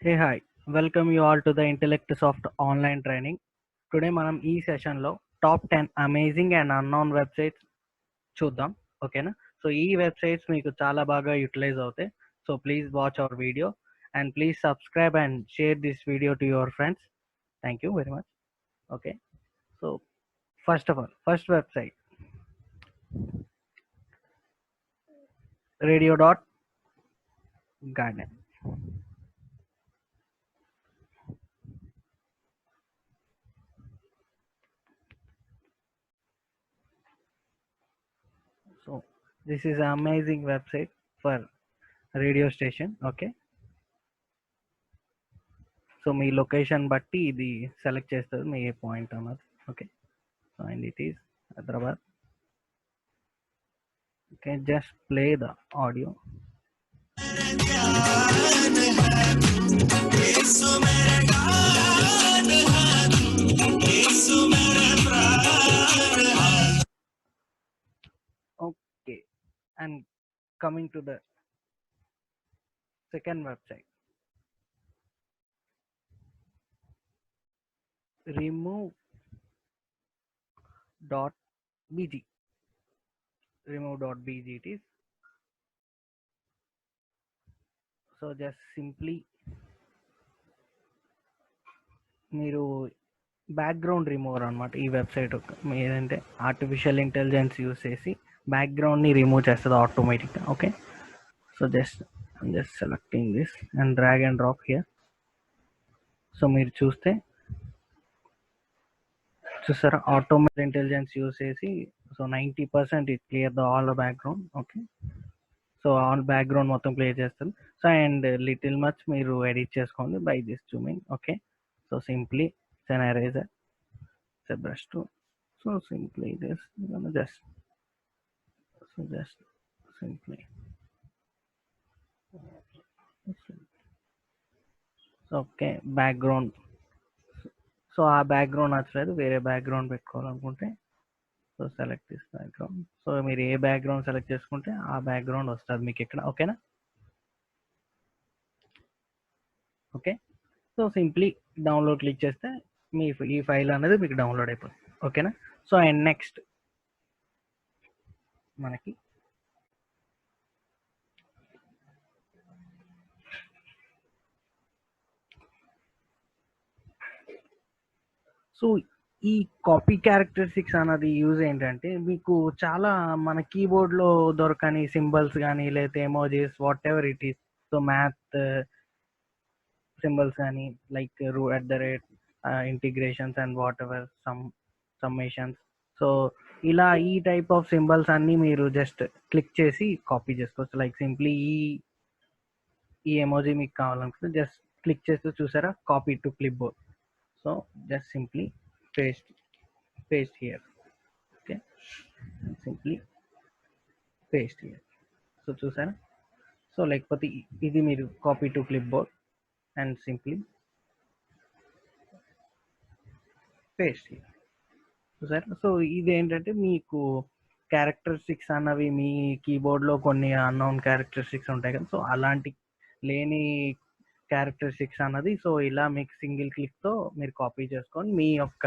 Hey, hi. Welcome you all to the Intellect Soft online training. Today మనం ఈ సెషన్లో top 10 amazing and unknown websites చూద్దాం. ఓకేనా? So ఈ వెబ్సైట్స్ మీకు చాలా బాగా యూటిలైజ్ అవుతాయి. So please watch hour video and please subscribe and share this video to your friends. Thank you very much. Okay. So first of all first website radio.garden. So this is an amazing website for radio station. Okay. So me location బట్టి ఇది select చేస్తుంది మీ ఏ point అన్నది. Okay. So and it is Hyderabad. Okay, just play the audio. Okay, and coming to the second website, remove.bg. remove.bg it is. So just simply మీరు background remover అనమాట ఈ website. ఏదంటే artificial intelligence use చేసి బ్యాక్గ్రౌండ్ని remove చేస్తుంది ఆటోమేటిక్గా. Okay. So just selecting this and drag and drop here. So మీరు చూసారా automatic intelligence use చేసి so 90% it clear the all background. Okay. So all background మొత్తం క్లియర్ చేస్తుంది. సో అండ్ లిటిల్ మచ్ మీరు edit చేసుకోండి by this zooming. Okay. So simply an eraser, it's a brush tool. So simply this just simply okay background. So ఆ background నచ్చలేదు, వేరే background పెట్టుకోవాలనుకుంటే so select this background. So మీరు ఏ background select చేసుకుంటే ఆ బ్యాక్గ్రౌండ్ వస్తుంది మీకు ఇక్కడ. ఓకేనా? Okay. So simply download click చేస్తే మీ ఈ ఫైల్ అనేది మీకు డౌన్లోడ్ అయిపోతుంది. ఓకేనా? సో అండ్ నెక్స్ట్ మనకి సో ఈ కాపీ క్యారెక్టరిస్టిక్స్ అన్నది యూజ్ ఏంటంటే మీకు చాలా మన కీబోర్డ్లో దొరకని సింబల్స్ కానీ లేకపోతే emojis whatever it is. So math symbols కానీ like @ integrations and whatever summations. So ఇలా ఈ టైప్ ఆఫ్ సింబల్స్ అన్నీ మీరు జస్ట్ క్లిక్ చేసి కాపీ చేసుకోవచ్చు. లైక్ సింప్లీ ఈ ఎమోజీ మీకు కావాలనుకుంటే జస్ట్ క్లిక్ చేస్తే చూసారా copy to clipboard. So just simply paste here. Okay, simply paste here. So చూసారా? సో లేకపోతే ఇది మీరు copy to clipboard and simply paste here. చూసారా? సో ఇది ఏంటంటే మీకు క్యారెక్టరిస్టిక్స్ అన్నవి మీ కీబోర్డ్లో కొన్ని అన్నోన్ క్యారెక్టరిస్టిక్స్ ఉంటాయి కదా, సో అలాంటి లేని క్యారెక్టరిస్టిక్స్ అన్నది సో ఇలా మీకు సింగిల్ క్లిక్తో మీరు కాపీ చేసుకొని మీ యొక్క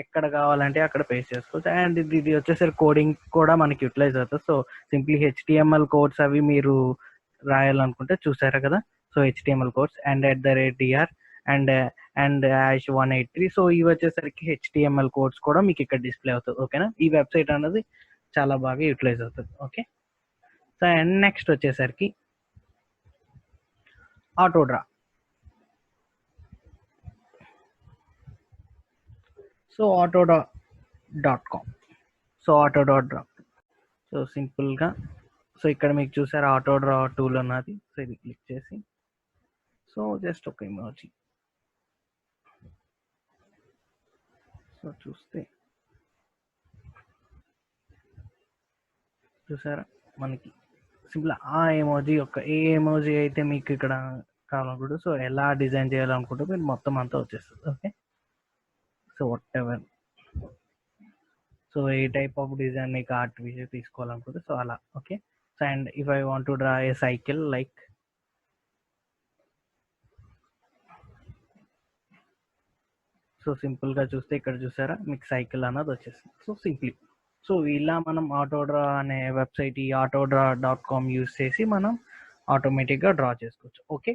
ఎక్కడ కావాలంటే అక్కడ పేస్ట్ చేసుకోవచ్చు. అండ్ ఇది వచ్చేసరికి కోడింగ్ కూడా మనకి యూటిలైజ్ అవుతుంది. సో సింప్లీ HTML కోడ్స్ అవి మీరు రాయాలనుకుంటే చూసారా కదా. So HTML codes and @dr and #183. So ఇవి వచ్చేసరికి HTML కోడ్స్ కూడా మీకు ఇక్కడ డిస్ప్లే అవుతుంది. ఓకేనా? ఈ వెబ్సైట్ అనేది చాలా బాగా యూటిలైజ్ అవుతుంది. ఓకే. సో అండ్ నెక్స్ట్ వచ్చేసరికి AutoDraw. So auto.com. So auto.com. So సింపుల్గా సో ఇక్కడ మీకు చూసారా ఆటోడ్రా టూల్ ఉన్నది. సో ఇది క్లిక్ చేసి సో జస్ట్ ఒక ఎమోజీ సో చూసారా మనకి సింపుల్ ఆ ఎమోజీ యొక్క ఏ ఎమోజీ అయితే మీకు ఇక్కడ కావాలనుకుంటే సో ఎలా డిజైన్ చేయాలనుకుంటే మీరు మొత్తం అంతా వచ్చేస్తుంది. Okay. So what ever so A type of design మీకు ఆర్టిఫిషియల్ తీసుకోవాలనుకుంటే సో అలా. Okay. So and if I want to draw A cycle like so సింపుల్గా చూస్తే ఇక్కడ చూసారా మీకు సైకిల్ అన్నది వచ్చేసింది. సో సింప్లీ సో ఇలా మనం ఆటోడ్రా అనే వెబ్సైట్ ఈ autodraw.com యూస్ చేసి మనం ఆటోమేటిక్గా డ్రా చేసుకోవచ్చు. ఓకే,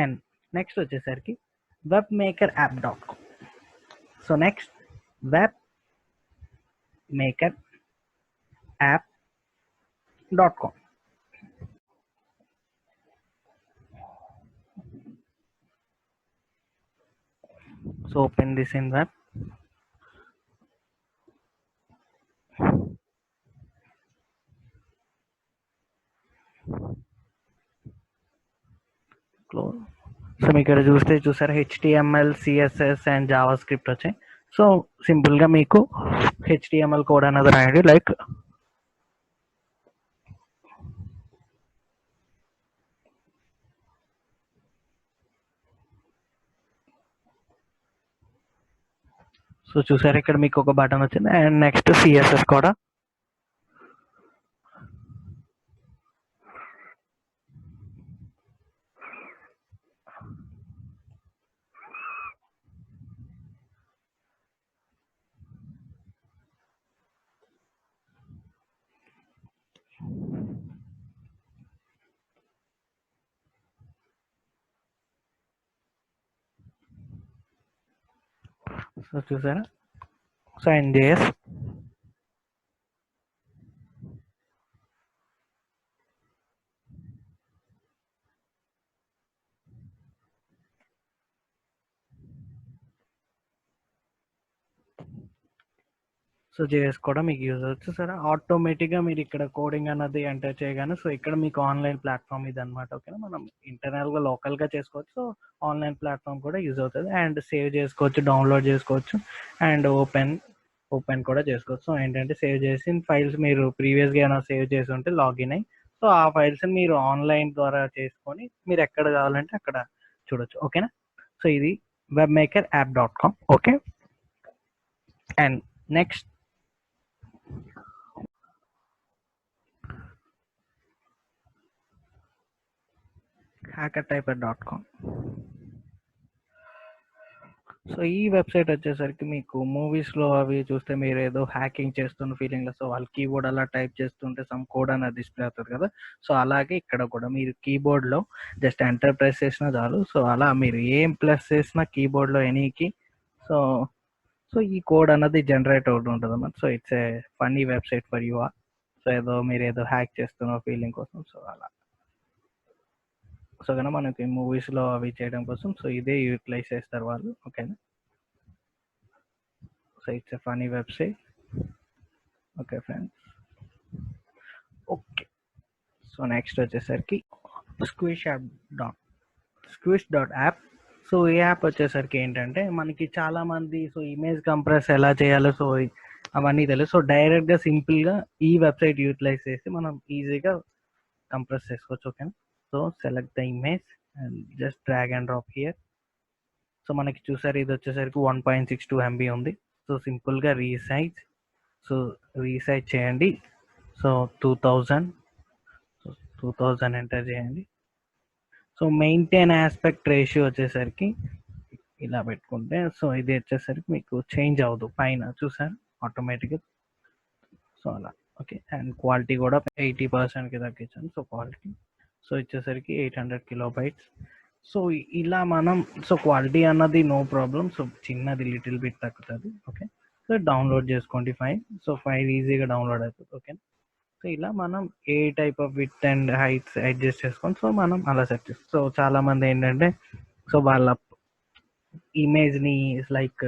అండ్ నెక్స్ట్ వచ్చేసరికి webmakerApp.com. So next webmakerapp.com. So open this in web. Close. So మీకు ఇక్కడ చూసారా HTML, CSS and Java script వచ్చాయి. సో సింపుల్గా మీకు HTML కోడ్ అనేది రాయండి. లైక్ సో చూసారా ఇక్కడ మీకు ఒక బటన్ వచ్చింది. అండ్ నెక్స్ట్ CSS కూడా సో చూసారా. సో NJS సో JS కూడా మీకు యూజ్ అవ్వచ్చు. సరే ఆటోమేటిక్గా మీరు ఇక్కడ కోడింగ్ అన్నది ఎంటర్ చేయగానే సో ఇక్కడ మీకు ఆన్లైన్ ప్లాట్ఫామ్ ఇది అనమాట. ఓకేనా, మనం ఇంటర్నల్గా లోకల్గా చేసుకోవచ్చు. సో ఆన్లైన్ ప్లాట్ఫామ్ కూడా యూజ్ అవుతుంది. అండ్ సేవ్ చేసుకోవచ్చు, డౌన్లోడ్ చేసుకోవచ్చు, అండ్ ఓపెన్ కూడా చేసుకోవచ్చు. సో ఏంటంటే సేవ్ చేసిన ఫైల్స్ మీరు ప్రీవియస్గా ఏమైనా సేవ్ చేసి ఉంటే లాగిన్ అయ్యి సో ఆ ఫైల్స్ని మీరు ఆన్లైన్ ద్వారా చేసుకొని మీరు ఎక్కడ కావాలంటే అక్కడ చూడొచ్చు. ఓకేనా, సో ఇది webmakerapp.com. Okay, and next hackertyper.com. So ఈ వెబ్సైట్ వచ్చేసరికి మీకు మూవీస్లో అవి చూస్తే మీరు ఏదో హ్యాకింగ్ చేస్తున్న ఫీలింగ్లో సో వాళ్ళు కీబోర్డ్ అలా టైప్ చేస్తుంటే సమ్ కోడ్ అనేది డిస్ప్లే అవుతుంది కదా. సో అలాగే ఇక్కడ కూడా మీరు కీబోర్డ్లో జస్ట్ ఎంటర్ ప్రెస్ చేసినా చాలు. సో అలా మీరు ఏం ప్రెస్ చేసినా కీబోర్డ్లో ఎనీకి సో సో ఈ కోడ్ అన్నది జనరేట్ అవుతూ ఉంటుంది అన్నమాట. So it's a funny website for you. So మీరు ఏదో హ్యాక్ చేస్తున్న ఫీలింగ్ కోసం సో అలా సో కనుక మనకి మూవీస్లో అవి చేయడం కోసం సో ఇదే యూటిలైజ్ చేస్తారు వాళ్ళు. ఓకేనా, so it's a funny website. Okay friends, okay. So next వచ్చేసరికి squish.app. సో ఈ యాప్ వచ్చేసరికి ఏంటంటే మనకి చాలా మంది సో ఇమేజ్ కంప్రెస్ ఎలా చేయాలో సో అవన్నీ తెలుసు. సో డైరెక్ట్గా సింపుల్గా ఈ వెబ్సైట్ యూటిలైజ్ చేసి మనం ఈజీగా కంప్రెస్ చేసుకోవచ్చు. ఓకేనా, so select the image and just drag and drop here. So మనకి చూసారు ఇది వచ్చేసరికి 1.62 MB ఉంది. సో సింపుల్గా రీసైజ్ చేయండి. సో 2000 ఎంటర్ చేయండి. సో మెయింటైన్ ఆస్పెక్ట్ రేషియో వచ్చేసరికి ఇలా పెట్టుకుంటే సో ఇది వచ్చేసరికి మీకు చేంజ్ అవ్వదు పైన చూసారు ఆటోమేటిక్గా. సో అలా ఓకే, అండ్ క్వాలిటీ కూడా 80%కి తగ్గించాను. సో క్వాలిటీ సో వచ్చేసరికి 800 KB. సో ఇలా మనం సో క్వాలిటీ అన్నది నో ప్రాబ్లం. సో చిన్నది లిటిల్ బిట్ తగ్గుతుంది. ఓకే, సో డౌన్లోడ్ చేసుకోండి ఫైల్. సో ఫైల్ ఈజీగా డౌన్లోడ్ అవుతుంది. ఓకే, సో ఇలా మనం ఏ type of width and heights adjust చేసుకొని సో మనం అలా సెట్ చేస్తాం. సో చాలా మంది ఏంటంటే సో వాళ్ళ ఇమేజ్ని లైక్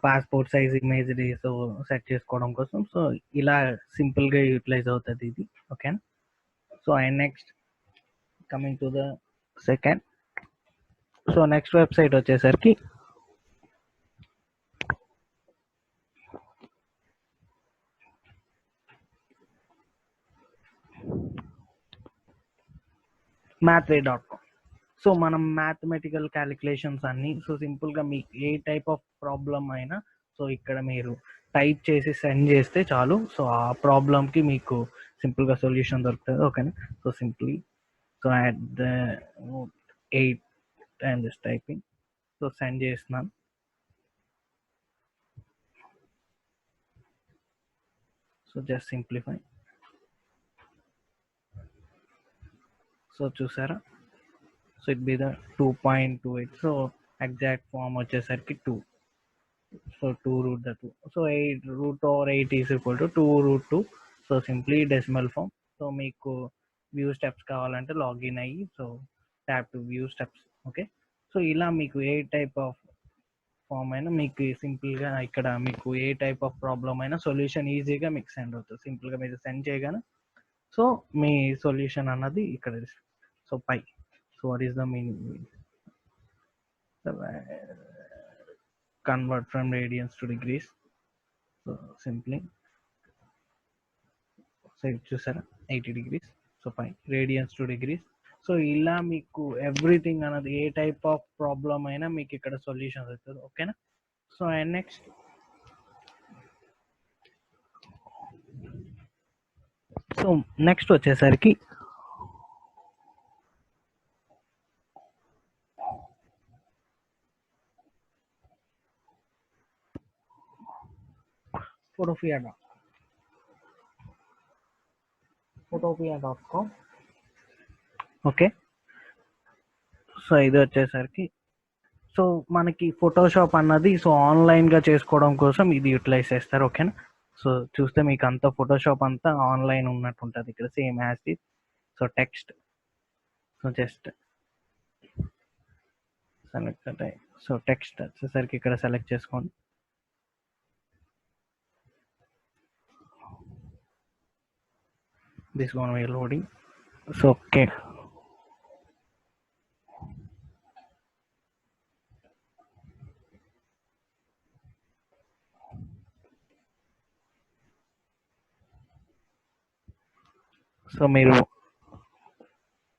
పాస్పోర్ట్ సైజ్ ఇమేజ్ని సో సెట్ చేసుకోవడం కోసం సో ఇలా సింపుల్గా యూటిలైజ్ అవుతుంది ఇది. ఓకేనా, so and next coming to the second. So next website వచ్చేసరికి mathway.com. సో మనం మ్యాథమెటికల్ క్యాలిక్యులేషన్స్ అన్ని సో సింపుల్గా మీకు ఏ టైప్ ఆఫ్ ప్రాబ్లం అయినా సో ఇక్కడ మీరు టైప్ చేసి సెండ్ చేస్తే చాలు. సో ఆ ప్రాబ్లంకి మీకు సింపుల్గా సొల్యూషన్ దొరుకుతుంది. ఓకేనా, so simply so at the 8 and just typing so send చేస్తున్నాను. So just simplify. సో చూసారా, so it be the 2.28. So exact form వచ్చేసరికి 2. So 2 root the 2. So 8 root over 8 is equal to 2 root 2. So simply decimal form. So మీకు view steps కావాలంటే login అయ్యి so tap to view steps. Okay, so ఇలా మీకు ఏ type of form అయినా మీకు సింపుల్గా ఇక్కడ మీకు ఏ టైప్ ఆఫ్ ప్రాబ్లమ్ అయినా సొల్యూషన్ ఈజీగా మీకు సెండ్ అవుతుంది. సింపుల్గా మీరు సెండ్ చేయగానే సో మీ సొల్యూషన్ అన్నది ఇక్కడ. So pi, so what is the meaning, convert from radians to degrees. So simply, so చూసారా 80 degrees. So pi radians to degrees. So ఇలా మీకు ఎవ్రీథింగ్ అన్నది ఏ టైప్ ఆఫ్ ప్రాబ్లమ్ అయినా మీకు ఇక్కడ సొల్యూషన్స్ అవుతుంది. ఓకేనా. So and next, so next వచ్చేసరికి photopia.com. ఓకే, సో ఇది వచ్చేసరికి సో మనకి ఫోటోషాప్ అన్నది సో ఆన్లైన్గా చేసుకోవడం కోసం ఇది యూటిలైజ్ చేస్తారు. ఓకేనా. సో చూస్తే మీకు అంతా ఫోటోషాప్ అంతా ఆన్లైన్ ఉన్నట్టు ఉంటుంది ఇక్కడ same as it. So text, so just select. So text వచ్చేసరికి ఇక్కడ సెలెక్ట్ చేసుకోండి. This one way loading. So okay, so మీరు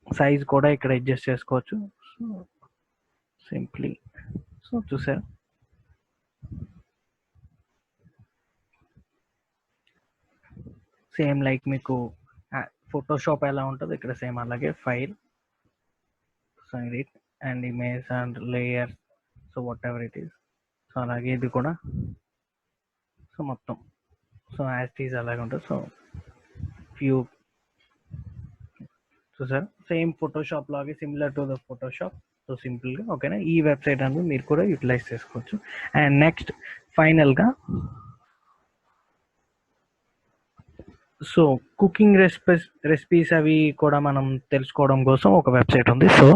సైజ్ కూడా ఇక్కడ అడ్జస్ట్ చేసుకోవచ్చు. సో సింప్లీ, సో చూసారు సేమ్ లైక్ మీకు ఫోటోషాప్ ఎలా ఉంటుందో ఇక్కడ సేమ్ అలాగే file, so edit and image and layer, so what ever it is. So అలాగే ఇది కూడా సో మొత్తం సో యాజ్ ఈజ్ అలాగే ఉంటుంది. సో వ్యూ చూసారు సేమ్ ఫోటోషాప్ లాగే similar to the Photoshop. So సింపుల్గా ఓకేనా. ఈ వెబ్సైట్ అనేది మీరు కూడా యూటిలైజ్ చేసుకోవచ్చు. అండ్ నెక్స్ట్ ఫైనల్గా సో కుకింగ్ రెసిపీస్ అవి కూడా మనం తెలుసుకోవడం కోసం ఒక వెబ్సైట్ ఉంది. So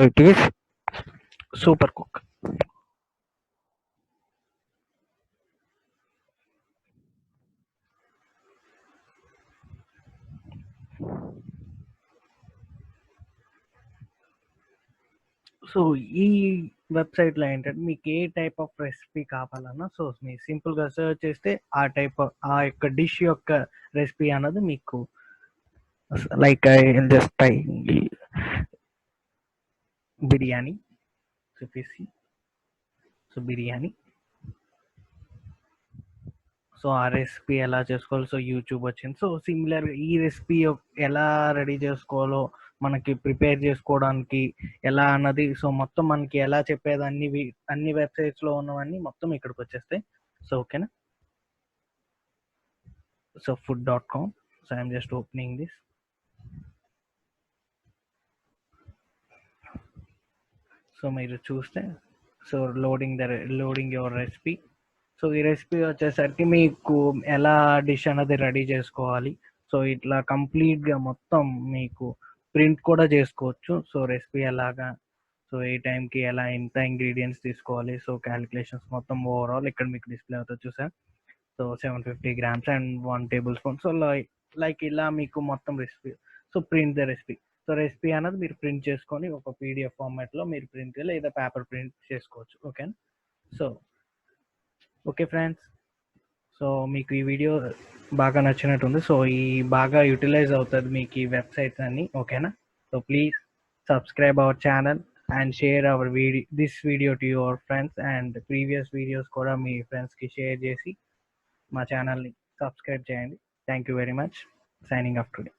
it is super cook. So ఈ వెబ్సైట్లో ఏంటంటే మీకు ఏ టైప్ ఆఫ్ రెసిపీ కావాలన్నా సో మీరు సింపుల్గా సెర్చ్ చేస్తే ఆ టైప్ ఆ యొక్క డిష్ యొక్క రెసిపీ అన్నది మీకు లైక్ జస్ట్ బిర్యానీ చెప్పేసి సో బిర్యానీ. సో ఆ రెసిపీ ఎలా చేసుకోవాలో సో యూట్యూబ్ వచ్చింది. సో సిమిలర్గా ఈ రెసిపీ ఎలా రెడీ చేసుకోవాలో మనకి ప్రిపేర్ చేసుకోవడానికి ఎలా అన్నది సో మొత్తం మనకి ఎలా చెప్పేది అన్ని వెబ్సైట్స్లో ఉన్నవన్నీ మొత్తం ఇక్కడికి వచ్చేస్తాయి. సో ఓకేనా. So food.com. So I'm just opening this. So మీరు చూస్తే so loading your recipe. So ఈ రెసిపీ వచ్చేసరికి మీకు ఎలా డిష్ అనేది రెడీ చేసుకోవాలి సో ఇట్లా కంప్లీట్గా మొత్తం మీకు ప్రింట్ కూడా చేసుకోవచ్చు. సో రెసిపీ ఎలాగా సో ఏ టైంకి ఎలా ఎంత ఇంగ్రీడియంట్స్ తీసుకోవాలి సో క్యాలిక్యులేషన్స్ మొత్తం ఓవరాల్ ఇక్కడ మీకు డిస్ప్లే అవుతుంది చూసారు. So 750 grams and 1 tablespoon. So like ఇలా మీకు మొత్తం recipe. So print the recipe. So recipe అనేది మీరు ప్రింట్ చేసుకొని ఒక పీడిఎఫ్ ఫార్మాట్లో మీరు ప్రింట్ లేదా పేపర్ ప్రింట్ చేసుకోవచ్చు. ఓకేనా. సో ఓకే ఫ్రెండ్స్, సో మీకు ఈ వీడియో బాగా నచ్చినట్టుంది. సో ఈ బాగా యూటిలైజ్ అవుతుంది మీకు ఈ వెబ్సైట్స్ అన్ని. ఓకేనా. So please subscribe our channel and share our this video to your friends and previous videos కూడా మీ ఫ్రెండ్స్కి షేర్ చేసి మా ఛానల్ని సబ్స్క్రైబ్ చేయండి. Thank you very much. Signing off today.